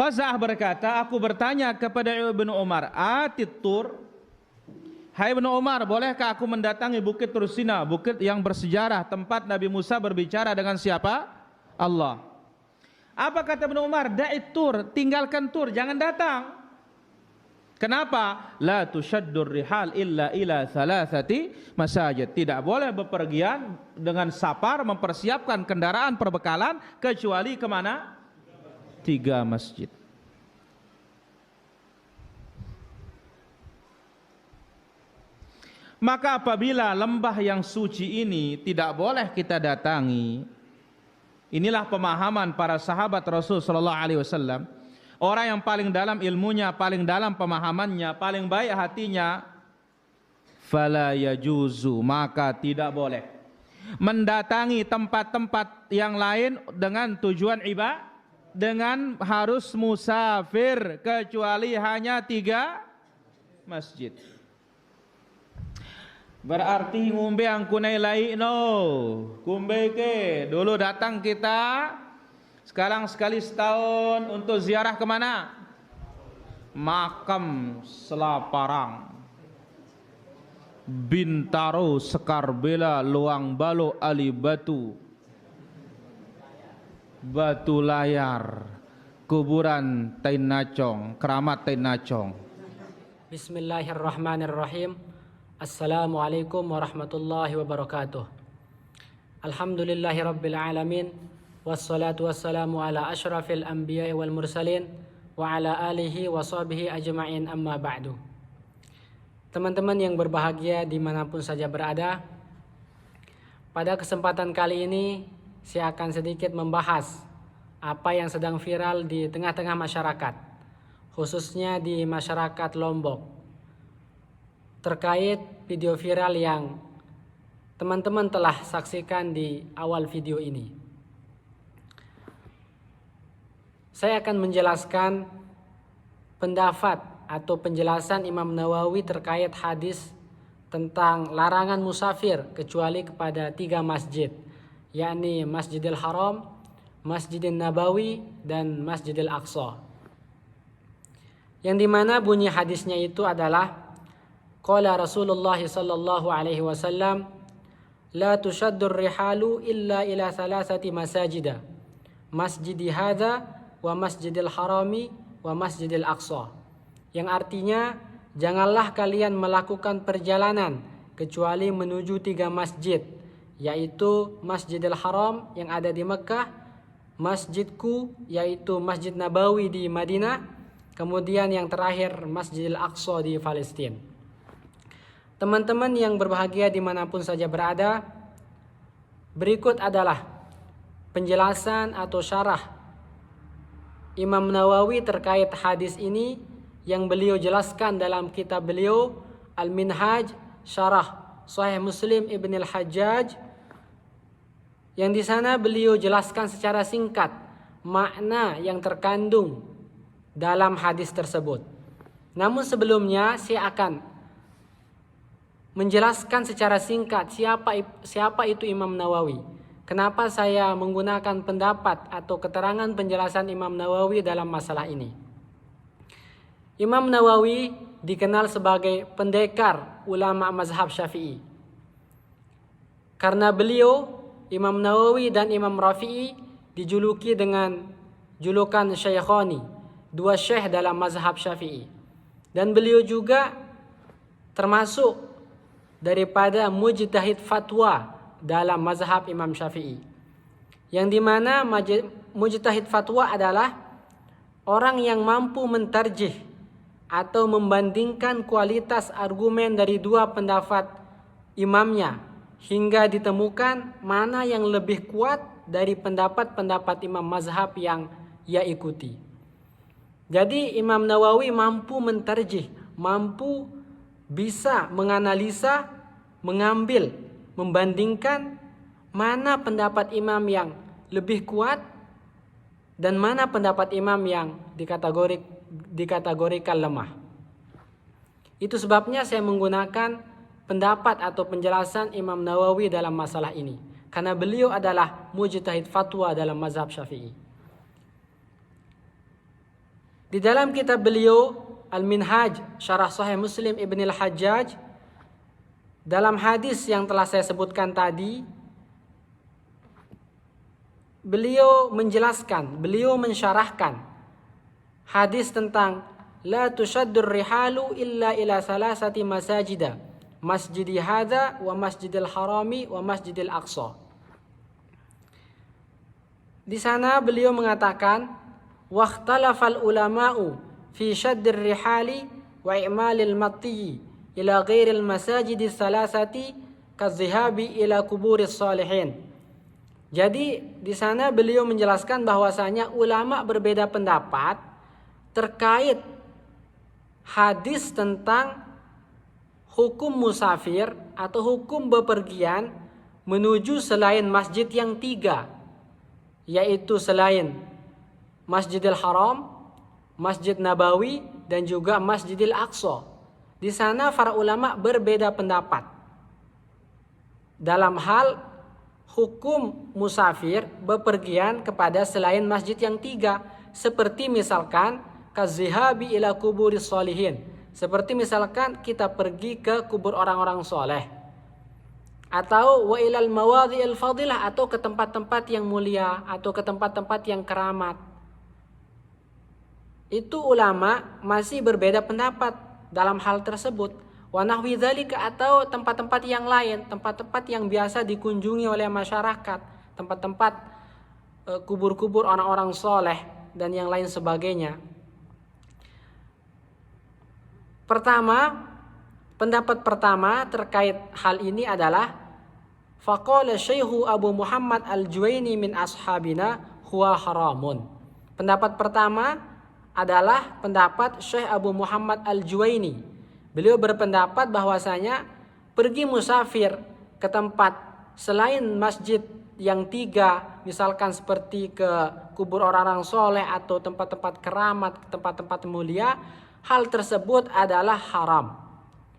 Qazah berkata, aku bertanya kepada Ibnu Umar, Atit Tur, hai Ibnu Umar, bolehkah aku mendatangi bukit Tursina, bukit yang bersejarah, tempat Nabi Musa berbicara dengan siapa? Allah. Apa kata Ibnu Umar? Da'it Tur, tinggalkan Tur, jangan datang. Kenapa? La tushaddur rihal illa ila thalathati masajid. Tidak boleh bepergian dengan safar mempersiapkan kendaraan perbekalan kecuali kemana? 3 masjid. Maka apabila lembah yang suci ini tidak boleh kita datangi, inilah pemahaman para sahabat Rasul sallallahu alaihi wasallam. Orang yang paling dalam ilmunya, paling dalam pemahamannya, paling baik hatinya, fala yajuzu, maka tidak boleh mendatangi tempat-tempat yang lain dengan tujuan ibadah, dengan harus musafir, kecuali hanya 3 masjid. Berarti ngumbe ang kunay lai no, kumbe ke dulu datang kita, sekarang sekali setahun untuk ziarah kemana? Makam Selaparang, Bintaro, Sekarbela, Luang Balo, Ali Batu, Batu Layar, kuburan Tainacong, keramat Tainacong. Bismillahirrahmanirrahim. Assalamualaikum warahmatullahi wabarakatuh. Alhamdulillahi rabbil alamin. Wassalatu wassalamu ala ashrafil anbiya wal mursalin wa ala alihi wa sahbihi ajma'in, amma ba'du. Teman-teman yang berbahagia dimanapun saja berada, pada kesempatan kali ini saya akan sedikit membahas apa yang sedang viral di tengah-tengah masyarakat, khususnya di masyarakat Lombok, terkait video viral yang teman-teman telah saksikan di awal video ini. Saya akan menjelaskan pendapat atau penjelasan Imam Nawawi terkait hadis tentang larangan musafir kecuali kepada 3 masjid, yakni Masjidil Haram, Masjidil Nabawi, dan Masjidil Aqsa. Yang dimana bunyi hadisnya itu adalah qala Rasulullah sallallahu alaihi wasallam, la tushaddur rihalu illa ila salasati masajida, masjidi hadza wa Masjidil Harami wa Masjidil Aqsa. Yang artinya, janganlah kalian melakukan perjalanan kecuali menuju 3 masjid, yaitu Masjidil Haram yang ada di Mekah, masjidku yaitu Masjid Nabawi di Madinah, kemudian yang terakhir Masjidil Aqsa di Palestina. Teman-teman yang berbahagia dimanapun saja berada, berikut adalah penjelasan atau syarah Imam Nawawi terkait hadis ini yang beliau jelaskan dalam kitab beliau Al-Minhaj Syarah Sahih Muslim Ibn Al-Hajjaj, yang di sana beliau jelaskan secara singkat makna yang terkandung dalam hadis tersebut. Namun sebelumnya saya akan menjelaskan secara singkat siapa itu Imam Nawawi. Kenapa saya menggunakan pendapat atau keterangan penjelasan Imam Nawawi dalam masalah ini. Imam Nawawi dikenal sebagai pendekar ulama mazhab Syafi'i. Karena beliau, Imam Nawawi dan Imam Rafi'i, dijuluki dengan julukan Syekhani, 2 syekh dalam mazhab Syafi'i. Dan beliau juga termasuk daripada mujtahid fatwa dalam mazhab Imam Syafi'i, yang dimana mujtahid fatwa adalah orang yang mampu mentarjih atau membandingkan kualitas argumen dari 2 pendapat imamnya hingga ditemukan mana yang lebih kuat dari pendapat-pendapat imam mazhab yang ia ikuti. Jadi Imam Nawawi mampu mentarjih, mampu bisa menganalisa, mengambil, membandingkan mana pendapat imam yang lebih kuat dan mana pendapat imam yang dikategorikan lemah. Itu sebabnya saya menggunakan pendapat atau penjelasan Imam Nawawi dalam masalah ini, karena beliau adalah mujtahid fatwa dalam mazhab Syafi'i. Di dalam kitab beliau Al-Minhaj Syarah Sahih Muslim Ibn al-Hajjaj, dalam hadis yang telah saya sebutkan tadi, beliau menjelaskan, beliau mensyarahkan hadis tentang la tushaddur rihalu illa ila salasati masajida, masjidi hadza wa masjidil harami wa masjidil aqsa. Di sana beliau mengatakan waqtalafal ulama'u fi syaddir rihali wa i'malil matti ila ghairil masajidi salasati kadzihabi ila kuburis salihin. Jadi di sana beliau menjelaskan bahwasanya ulama berbeda pendapat terkait hadis tentang hukum musafir atau hukum bepergian menuju selain masjid yang 3, yaitu selain Masjidil Haram, Masjid Nabawi, dan juga Masjidil Aqsa. Di sana para ulama berbeda pendapat dalam hal hukum musafir bepergian kepada selain masjid yang 3, seperti misalkan kadzihabi ila kuburis sholihin, seperti misalkan kita pergi ke kubur orang-orang soleh, atau wa ilal mawadhi'il fadilah, atau ke tempat-tempat yang mulia, atau ke tempat-tempat yang keramat. Itu ulama masih berbeda pendapat dalam hal tersebut. Wa nahwi dzalika, atau tempat-tempat yang lain, tempat-tempat yang biasa dikunjungi oleh masyarakat, tempat-tempat kubur-kubur orang-orang soleh dan yang lain sebagainya. Pendapat pertama terkait hal ini adalah faqala Syekhu Abu Muhammad Al-Juwaini min ashabina huwa haramun. Pendapat pertama adalah pendapat Syekh Abu Muhammad Al-Juwaini. Beliau berpendapat bahwasanya pergi musafir ke tempat selain masjid yang 3, misalkan seperti ke kubur orang-orang soleh atau tempat-tempat keramat, tempat-tempat mulia, hal tersebut adalah haram.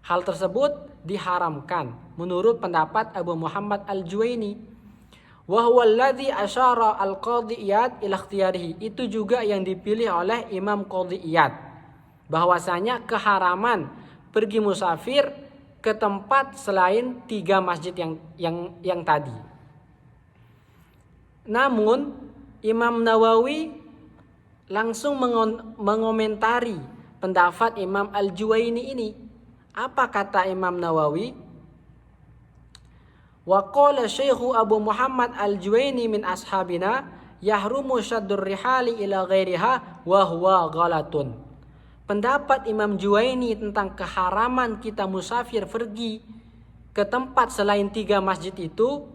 Hal tersebut diharamkan menurut pendapat Abu Muhammad Al-Juwaini. Wa huwa alladhi asyara al-Qadhi Iyad ila ikhtiyarihi. Itu juga yang dipilih oleh Imam Qadhi Iyad, bahwasanya keharaman pergi musafir ke tempat selain 3 masjid yang tadi. Namun Imam Nawawi langsung mengomentari pendapat Imam Al-Juwaini ini. Apa kata Imam Nawawi? Wa qala Syekhu Abu Muhammad Al-Juwaini min ashabina yahrumu syaddur rihali ila ghairiha wa huwa ghalatun. Pendapat Imam Juwaini tentang keharaman kita musafir pergi ke tempat selain 3 masjid itu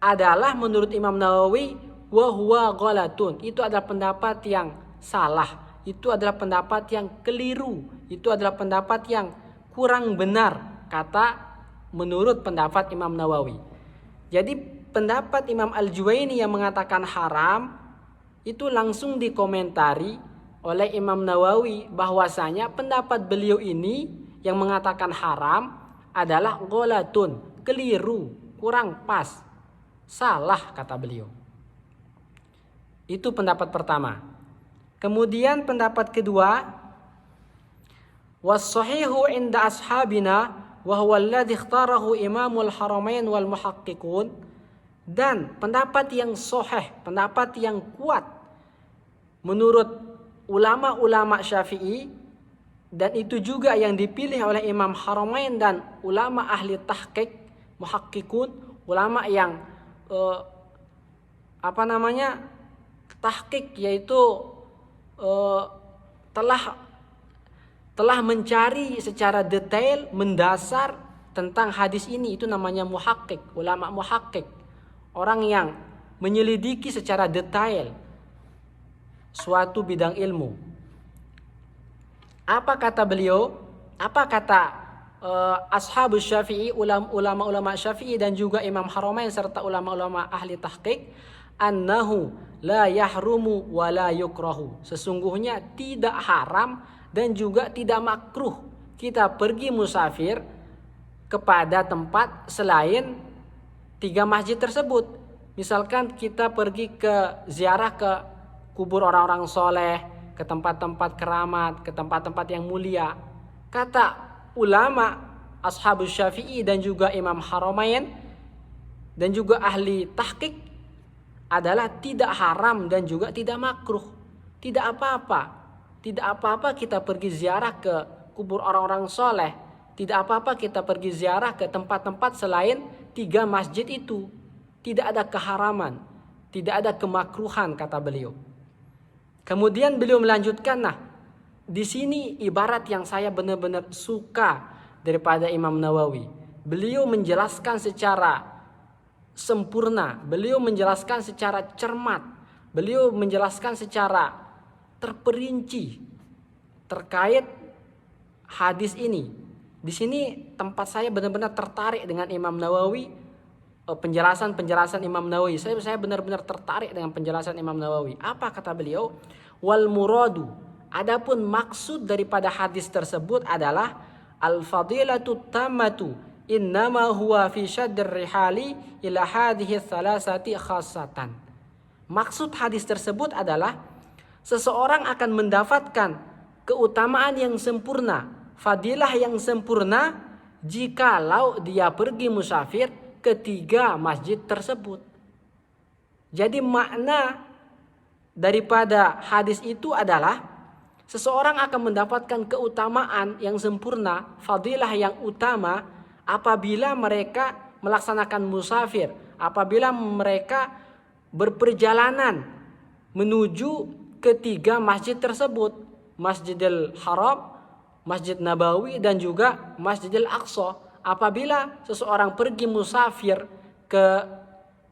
adalah menurut Imam Nawawi wa huwa ghalatun. Itu adalah pendapat yang salah. Itu adalah pendapat yang keliru. Itu adalah pendapat yang kurang benar, kata menurut pendapat Imam Nawawi. Jadi pendapat Imam Al-Juwaini yang mengatakan haram itu langsung dikomentari oleh Imam Nawawi, bahwasanya pendapat beliau ini yang mengatakan haram adalah ghalatun, keliru, kurang pas, salah, kata beliau. Itu pendapat pertama. Kemudian pendapat kedua, was-sahihu inda ashabina wa huwa alladhi ikhtarahu Imamul Haramain wal Muhaqqiqun. Dan pendapat yang sahih, pendapat yang kuat menurut ulama-ulama Syafi'i, dan itu juga yang dipilih oleh Imam Haramain dan ulama ahli tahqiq, muhaqqiqun, ulama yang tahqiq, yaitu telah mencari secara detail, mendasar tentang hadis ini. Itu namanya muhaqqiq, ulama muhaqqiq, orang yang menyelidiki secara detail suatu bidang ilmu. Apa kata beliau? Apa kata ashabus Syafi'i, ulama-ulama Syafi'i dan juga Imam Haramain serta ulama-ulama ahli tahqiq? Annahu la yahrumu wa la yukrahu. Sesungguhnya tidak haram dan juga tidak makruh kita pergi musafir kepada tempat selain 3 masjid tersebut. Misalkan kita pergi ke ziarah ke kubur orang-orang soleh, ke tempat-tempat keramat, ke tempat-tempat yang mulia. Kata ulama Ashabus Syafi'i dan juga Imam Haramain dan juga ahli tahqiq adalah tidak haram dan juga tidak makruh. Tidak apa-apa. Tidak apa-apa kita pergi ziarah ke kubur orang-orang soleh. Tidak apa-apa kita pergi ziarah ke tempat-tempat selain 3 masjid itu. Tidak ada keharaman, tidak ada kemakruhan, kata beliau. Kemudian beliau melanjutkan, nah, di sini ibarat yang saya benar-benar suka daripada Imam Nawawi. Beliau menjelaskan secara sempurna, beliau menjelaskan secara cermat, beliau menjelaskan secara terperinci terkait hadis ini. Di sini tempat saya benar-benar tertarik dengan Imam Nawawi, penjelasan Imam Nawawi. Saya benar-benar tertarik dengan penjelasan Imam Nawawi. Apa kata beliau? Wal muradu, adapun maksud daripada hadis tersebut adalah al-fadilatu tammatu innama huwa fi syaddir rihali ila hadhihi thalathati khassatan. Maksud hadis tersebut adalah seseorang akan mendapatkan keutamaan yang sempurna, fadilah yang sempurna jikalau dia pergi musafir ke 3 masjid tersebut. Jadi makna daripada hadis itu adalah seseorang akan mendapatkan keutamaan yang sempurna, fadilah yang utama apabila mereka melaksanakan musafir, apabila mereka berperjalanan menuju ke 3 masjid tersebut, Masjidil Haram, Masjid Nabawi dan juga Masjidil Aqsa. Apabila seseorang pergi musafir ke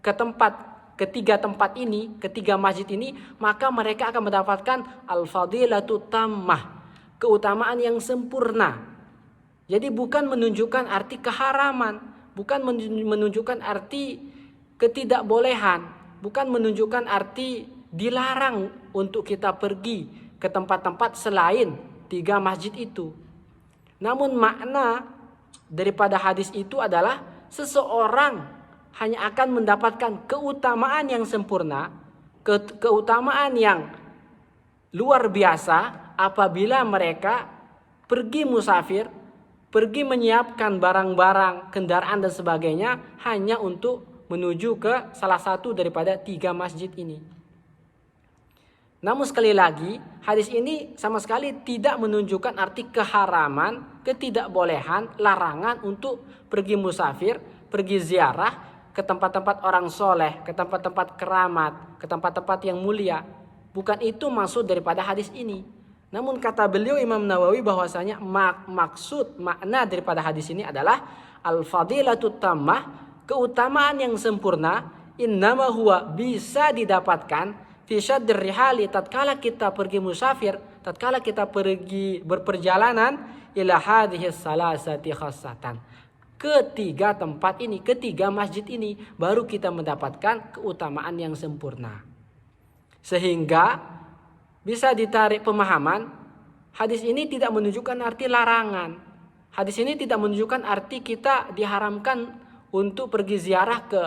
tempat, ketiga tempat ini, ketiga masjid ini, maka mereka akan mendapatkan al-fadilatu tammah, keutamaan yang sempurna. Jadi bukan menunjukkan arti keharaman, bukan menunjukkan arti ketidakbolehan, bukan menunjukkan arti dilarang untuk kita pergi ke tempat-tempat selain 3 masjid itu. Namun makna daripada hadis itu adalah seseorang hanya akan mendapatkan keutamaan yang sempurna, keutamaan yang luar biasa apabila mereka pergi musafir, pergi menyiapkan barang-barang, kendaraan dan sebagainya hanya untuk menuju ke salah satu daripada 3 masjid ini. Namun sekali lagi, hadis ini sama sekali tidak menunjukkan arti keharaman, ketidakbolehan, larangan untuk pergi musafir, pergi ziarah ke tempat-tempat orang soleh, ke tempat-tempat keramat, ke tempat-tempat yang mulia. Bukan itu maksud daripada hadis ini. Namun kata beliau Imam Nawawi bahwasanya maksud makna daripada hadis ini adalah al-fadilatut tammah, keutamaan yang sempurna, innama huwa bisa didapatkan fi syaddir rihali, tatkala kita pergi musafir, tatkala kita pergi berperjalanan ila hadhihi salasati khassatan, ketiga tempat ini, ketiga masjid ini, baru kita mendapatkan keutamaan yang sempurna. Sehingga bisa ditarik pemahaman hadis ini tidak menunjukkan arti larangan. Hadis ini tidak menunjukkan arti kita diharamkan untuk pergi ziarah ke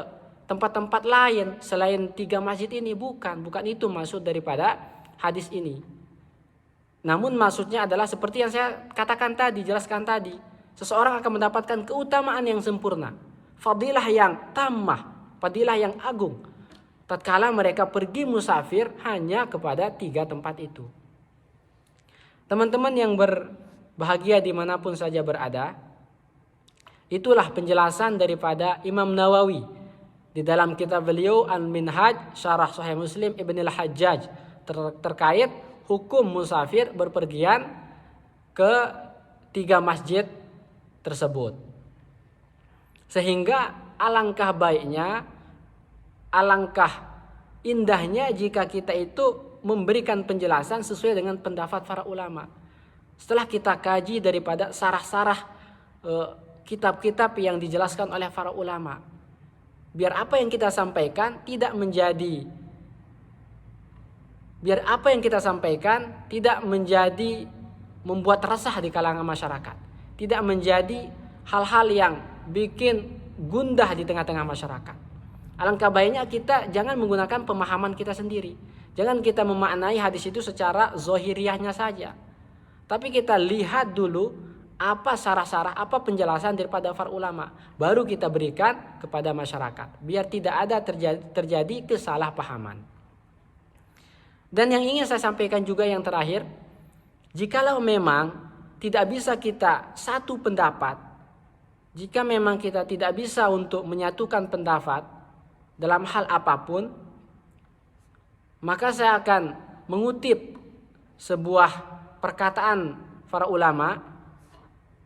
tempat-tempat lain selain 3 masjid ini. Bukan itu maksud daripada hadis ini. Namun maksudnya adalah seperti yang saya katakan tadi, jelaskan tadi. Seseorang akan mendapatkan keutamaan yang sempurna, fadilah yang tammah, fadilah yang agung, tatkala mereka pergi musafir hanya kepada 3 tempat itu. Teman-teman yang berbahagia dimanapun saja berada, itulah penjelasan daripada Imam Nawawi di dalam kitab beliau Al-Minhaj Syarah Sahih Muslim Ibn Al-Hajjaj terkait hukum musafir berpergian ke 3 masjid tersebut. Sehingga alangkah baiknya, alangkah indahnya jika kita itu memberikan penjelasan sesuai dengan pendapat para ulama. Setelah kita kaji daripada sarah-sarah kitab-kitab yang dijelaskan oleh para ulama, biar apa yang kita sampaikan tidak menjadi membuat resah di kalangan masyarakat, tidak menjadi hal-hal yang bikin gundah di tengah-tengah masyarakat. Alangkah baiknya kita jangan menggunakan pemahaman kita sendiri. Jangan kita memaknai hadis itu secara zohiriyahnya saja. Tapi kita lihat dulu apa sarah-sarah, apa penjelasan daripada para ulama. Baru kita berikan kepada masyarakat. Biar tidak ada terjadi kesalahpahaman. Dan yang ingin saya sampaikan juga yang terakhir. Jikalau memang tidak bisa kita satu pendapat. Jika memang kita tidak bisa untuk menyatukan pendapat dalam hal apapun. Maka saya akan mengutip sebuah perkataan para ulama.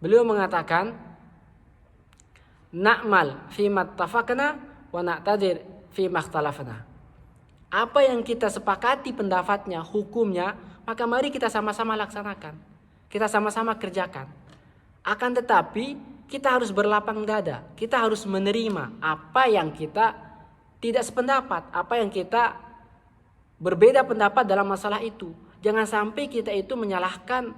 Beliau mengatakan, na'mal fima ittafaqna wa na'tadir fima ikhtalafna. Apa yang kita sepakati pendapatnya, hukumnya, maka mari kita sama-sama laksanakan. Kita sama-sama kerjakan. Akan tetapi kita harus berlapang dada. Kita harus menerima apa yang kita tidak sependapat, apa yang kita berbeda pendapat dalam masalah itu. Jangan sampai kita itu menyalahkan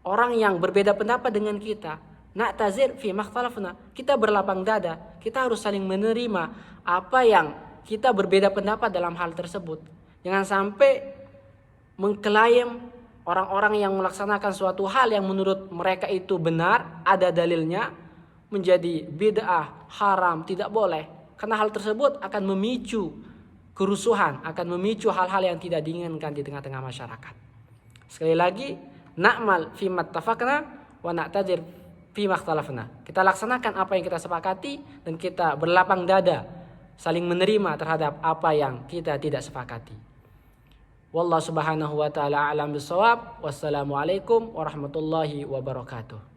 orang yang berbeda pendapat dengan kita. Na'tazir fi makhtalafna. Kita berlapang dada. Kita harus saling menerima apa yang kita berbeda pendapat dalam hal tersebut. Jangan sampai mengklaim orang-orang yang melaksanakan suatu hal yang menurut mereka itu benar, ada dalilnya, menjadi bid'ah, haram, tidak boleh. Karena hal tersebut akan memicu kerusuhan, akan memicu hal-hal yang tidak diinginkan di tengah-tengah masyarakat. Sekali lagi, na'mal fima ittafaqna wa na'tadir fima ikhtalafna. Kita laksanakan apa yang kita sepakati dan kita berlapang dada saling menerima terhadap apa yang kita tidak sepakati. Wallahu subhanahu wa ta'ala a'lam bissawab. Wassalamualaikum warahmatullahi wabarakatuh.